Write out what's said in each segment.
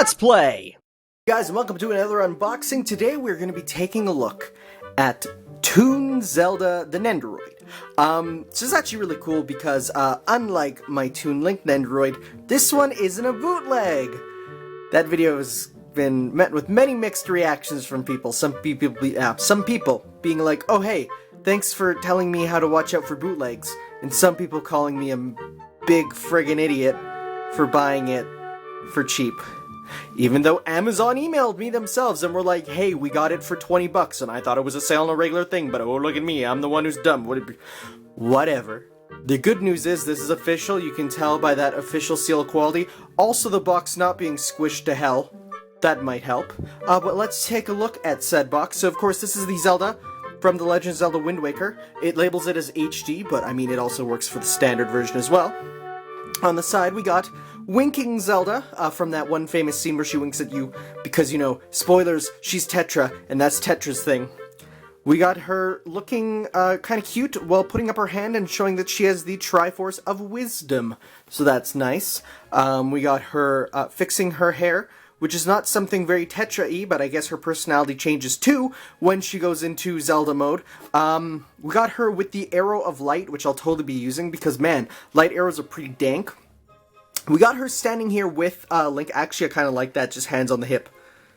Let's play! Guys, and welcome to another unboxing. Today we're going to be taking a look at Toon Zelda the Nendoroid. This is actually really cool because, unlike my Toon Link Nendoroid, this one isn't a bootleg! That video has been met with many mixed reactions from people. Some people being like, oh hey, thanks for telling me how to watch out for bootlegs. And some people calling me a big friggin' idiot for buying it for cheap. Even though Amazon emailed me themselves and were like, hey, we got it for 20 bucks, and I thought it was a sale on a regular thing, but oh, look at me, I'm the one who's dumb. Whatever. The good news is this is official. You can tell by that official seal quality. Also, the box not being squished to hell. That might help. But let's take a look at said box. So, of course, this is the Zelda from The Legend of Zelda Wind Waker. It labels it as HD, but I mean, it also works for the standard version as well. On the side, we got Winking Zelda, from that one famous scene where she winks at you, because, you know, spoilers, she's Tetra, and that's Tetra's thing. We got her looking kind of cute while putting up her hand and showing that she has the Triforce of Wisdom, so that's nice. We got her fixing her hair, which is not something very Tetra-y, but I guess her personality changes too when she goes into Zelda mode. We got her with the Arrow of Light, which I'll totally be using, because man, light arrows are pretty dank. We got her standing here with Link. Actually, I kind of like that, just hands on the hip.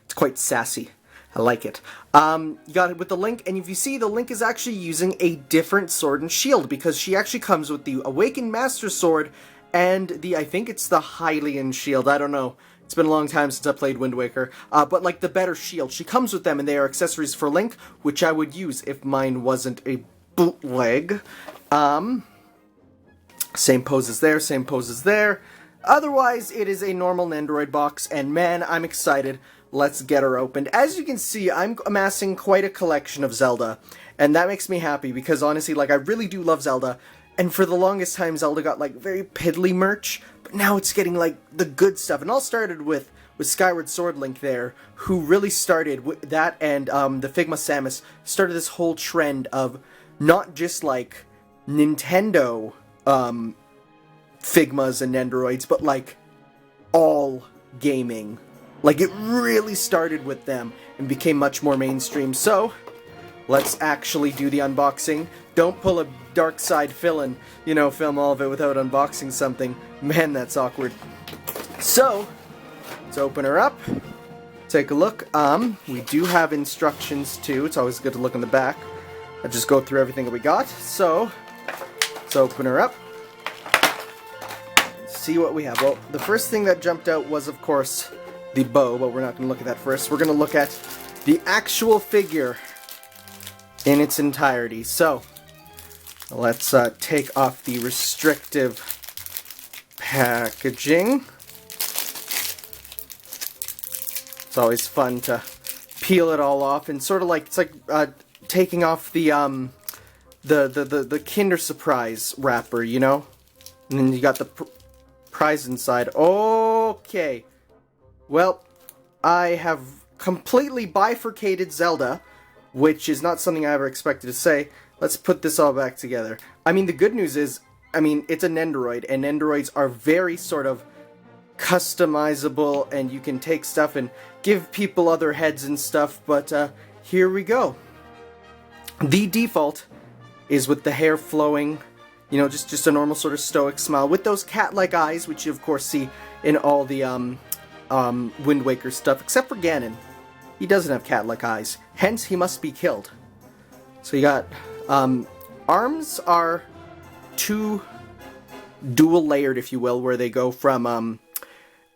It's quite sassy. I like it. You got it with the Link, and if you see, the Link is actually using a different sword and shield, because she actually comes with the Awakened Master Sword and the, I think it's the Hylian shield, I don't know. It's been a long time since I played Wind Waker, but like the better shield. She comes with them, and they are accessories for Link, which I would use if mine wasn't a bootleg. Same poses there, same poses there. Otherwise, it is a normal Nendoroid box, and man, I'm excited. Let's get her opened. As you can see, I'm amassing quite a collection of Zelda, and that makes me happy, because honestly, like, I really do love Zelda, and for the longest time, Zelda got, like, very piddly merch, but now it's getting, like, the good stuff. And all started with Skyward Sword Link there, who really started with that, and the Figma Samus started this whole trend of not just, like, Nintendo, Figmas and Nendoroids, but like all gaming. Like it really started with them and became much more mainstream. So let's actually do the unboxing. Don't pull a dark side fill and, you know, film all of it without unboxing something. Man, that's awkward. So let's open her up. Take a look. We do have instructions too. It's always good to look in the back. I'll just go through everything that we got. So let's open her up. See what we have. Well, the first thing that jumped out was, of course, the bow, but we're not going to look at that first. We're going to look at the actual figure in its entirety. So, let's take off the restrictive packaging. It's always fun to peel it all off, and sort of like, it's like taking off the Kinder Surprise wrapper, you know? And then you got the prize inside. Okay. Well, I have completely bifurcated Zelda, which is not something I ever expected to say. Let's put this all back together. I mean, the good news is, I mean, it's a Nendoroid, and Nendoroids are very sort of customizable, and you can take stuff and give people other heads and stuff, but here we go. The default is with the hair flowing, you know, just a normal sort of stoic smile with those cat-like eyes, which you of course see in all the Wind Waker stuff, except for Ganon. He doesn't have cat-like eyes, hence he must be killed. So you got arms are two dual layered, if you will, where they go from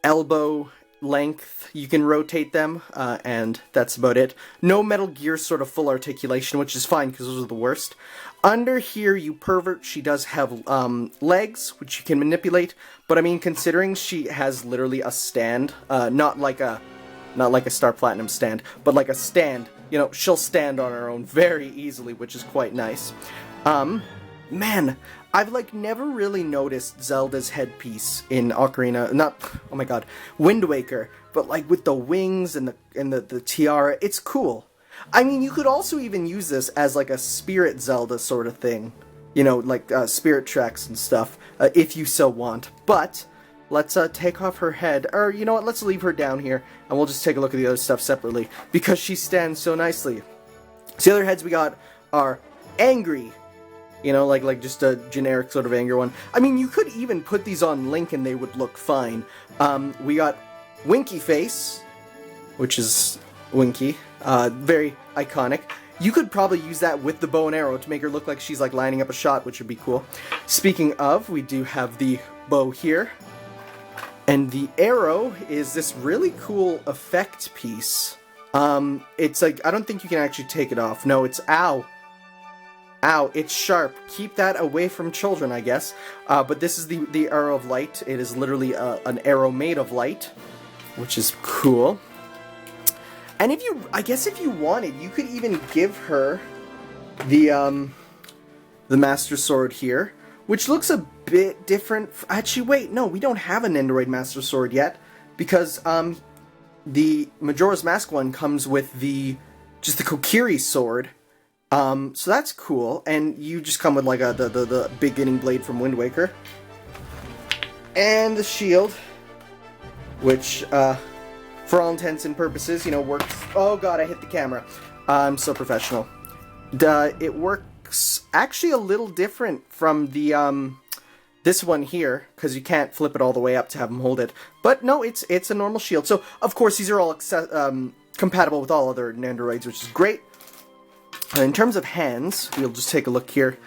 elbow length. You can rotate them, and that's about it. No Metal Gear sort of full articulation, which is fine because those are the worst. Under here, you pervert, she does have legs, which you can manipulate, but I mean, considering she has literally a stand, not like a Star Platinum stand, but like a stand, you know, she'll stand on her own very easily, which is quite nice. Man, I've like never really noticed Zelda's headpiece in Wind Waker, but like with the wings and the tiara, it's cool. I mean, you could also even use this as like a Spirit Zelda sort of thing, you know, like Spirit tracks and stuff, if you so want. But let's take off her head. Or, you know what, let's leave her down here, and we'll just take a look at the other stuff separately, because she stands so nicely. So the other heads we got are angry. You know, like just a generic sort of anger one. I mean, you could even put these on Link and they would look fine. We got Winky Face, which is Winky. Very iconic. You could probably use that with the bow and arrow to make her look like she's like lining up a shot, which would be cool. Speaking of, we do have the bow here. And the arrow is this really cool effect piece. It's like, I don't think you can actually take it off. No, it's, ow. Ow, it's sharp. Keep that away from children, I guess. But this is the arrow of light. It is literally an arrow made of light, which is cool. And if you, I guess if you wanted, you could even give her the Master Sword here, which looks a bit different. Actually, wait, no, we don't have a Nendoroid Master Sword yet, because the Majora's Mask one comes with just the Kokiri sword. So that's cool, and you just come with like the beginning blade from Wind Waker. And the shield, which, for all intents and purposes, you know, works... Oh god, I hit the camera. I'm so professional. It works actually a little different from the, this one here, because you can't flip it all the way up to have him hold it. But no, it's a normal shield. So, of course, these are all compatible with all other Nendoroids, which is great. In terms of hands, we'll just take a look here.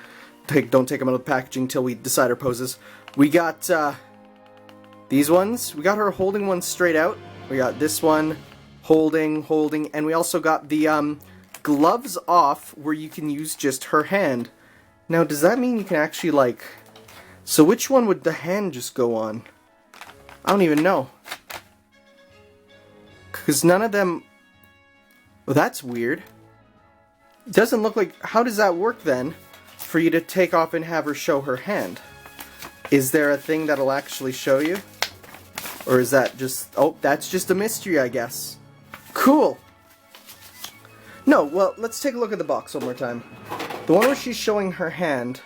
Don't take them out of the packaging until we decide our poses. We got these ones. We got her holding one straight out. We got this one holding, and we also got the gloves off where you can use just her hand. Now, does that mean you can actually like... So which one would the hand just go on? I don't even know. Because none of them... Well, that's weird. It doesn't look like... How does that work then, for you to take off and have her show her hand? Is there a thing that'll actually show you? Or is that just... Oh, that's just a mystery, I guess. Cool! No, well, let's take a look at the box one more time. The one where she's showing her hand...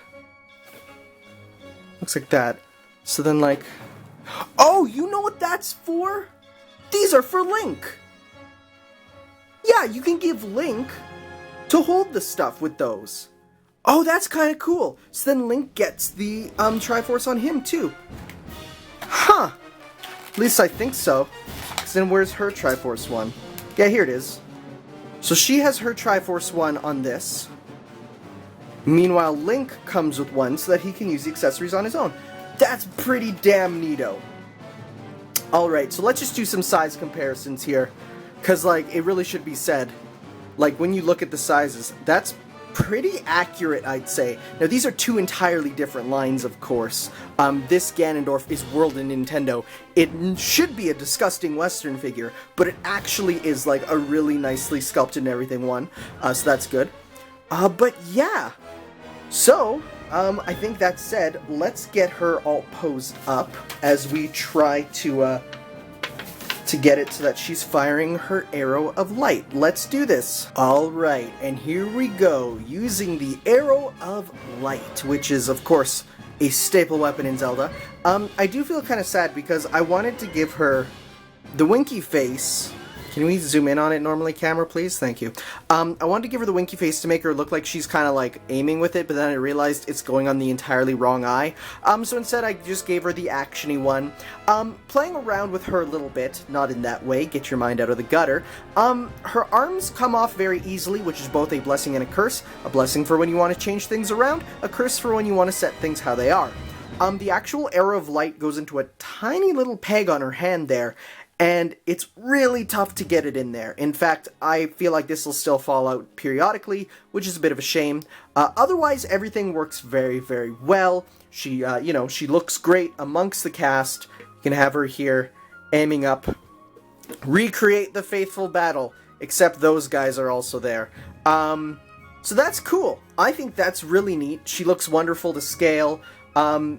Looks like that. So then, like... Oh, you know what that's for? These are for Link! Yeah, you can give Link... to hold the stuff with those. Oh, that's kind of cool. So then Link gets the Triforce on him too. Huh. At least I think so. So then where's her Triforce one? Yeah, here it is. So she has her Triforce one on this. Meanwhile, Link comes with one so that he can use the accessories on his own. That's pretty damn neato. Alright, so let's just do some size comparisons here. Because, like, it really should be said. Like, when you look at the sizes, that's pretty accurate, I'd say. Now, these are two entirely different lines, of course. This Ganondorf is World and Nintendo. It should be a disgusting Western figure, but it actually is, like, a really nicely sculpted and everything one. So that's good. But yeah. So, I think that said, let's get her all posed up as we try to get it so that she's firing her arrow of light. Let's do this. Alright, and here we go, using the arrow of light, which is, of course, a staple weapon in Zelda. I do feel kind of sad because I wanted to give her the winky face. Can we zoom in on it normally, camera, please? Thank you. I wanted to give her the winky face to make her look like she's kind of like aiming with it, but then I realized it's going on the entirely wrong eye. So instead I just gave her the actiony one. Playing around with her a little bit, not in that way, get your mind out of the gutter. Her arms come off very easily, which is both a blessing and a curse. A blessing for when you want to change things around, a curse for when you want to set things how they are. The actual arrow of light goes into a tiny little peg on her hand there, and it's really tough to get it in there. In fact, I feel like this will still fall out periodically, which is a bit of a shame. Otherwise, everything works very, very well. She, you know, she looks great amongst the cast. You can have her here, aiming up. Recreate the faithful battle, except those guys are also there. So that's cool. I think that's really neat. She looks wonderful to scale. I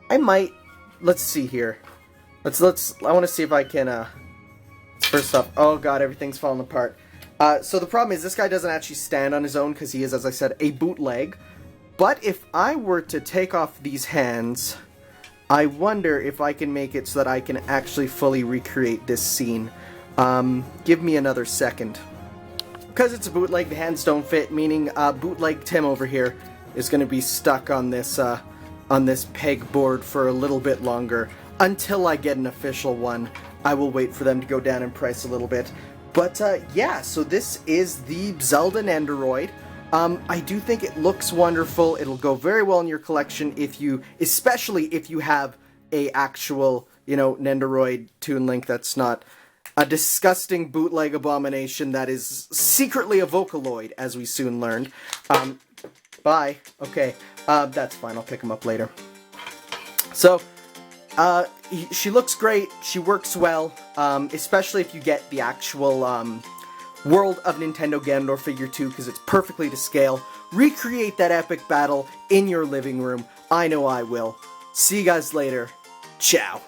might... Let's see here. I want to see if I can, first off, oh god, everything's falling apart. So the problem is, this guy doesn't actually stand on his own, because he is, as I said, a bootleg. But if I were to take off these hands, I wonder if I can make it so that I can actually fully recreate this scene. Give me another second. Because it's a bootleg, the hands don't fit, meaning bootleg Tim over here is going to be stuck on this pegboard for a little bit longer. Until I get an official one, I will wait for them to go down in price a little bit. But yeah, so this is the Zelda Nendoroid. I do think it looks wonderful. It'll go very well in your collection especially if you have a actual, Nendoroid Toon Link that's not a disgusting bootleg abomination that is secretly a Vocaloid, as we soon learned. Bye. Okay, that's fine. I'll pick him up later. So, she looks great. She works well, especially if you get the actual World of Nintendo Ganondorf Figure 2, because it's perfectly to scale. Recreate that epic battle in your living room. I know I will. See you guys later. Ciao.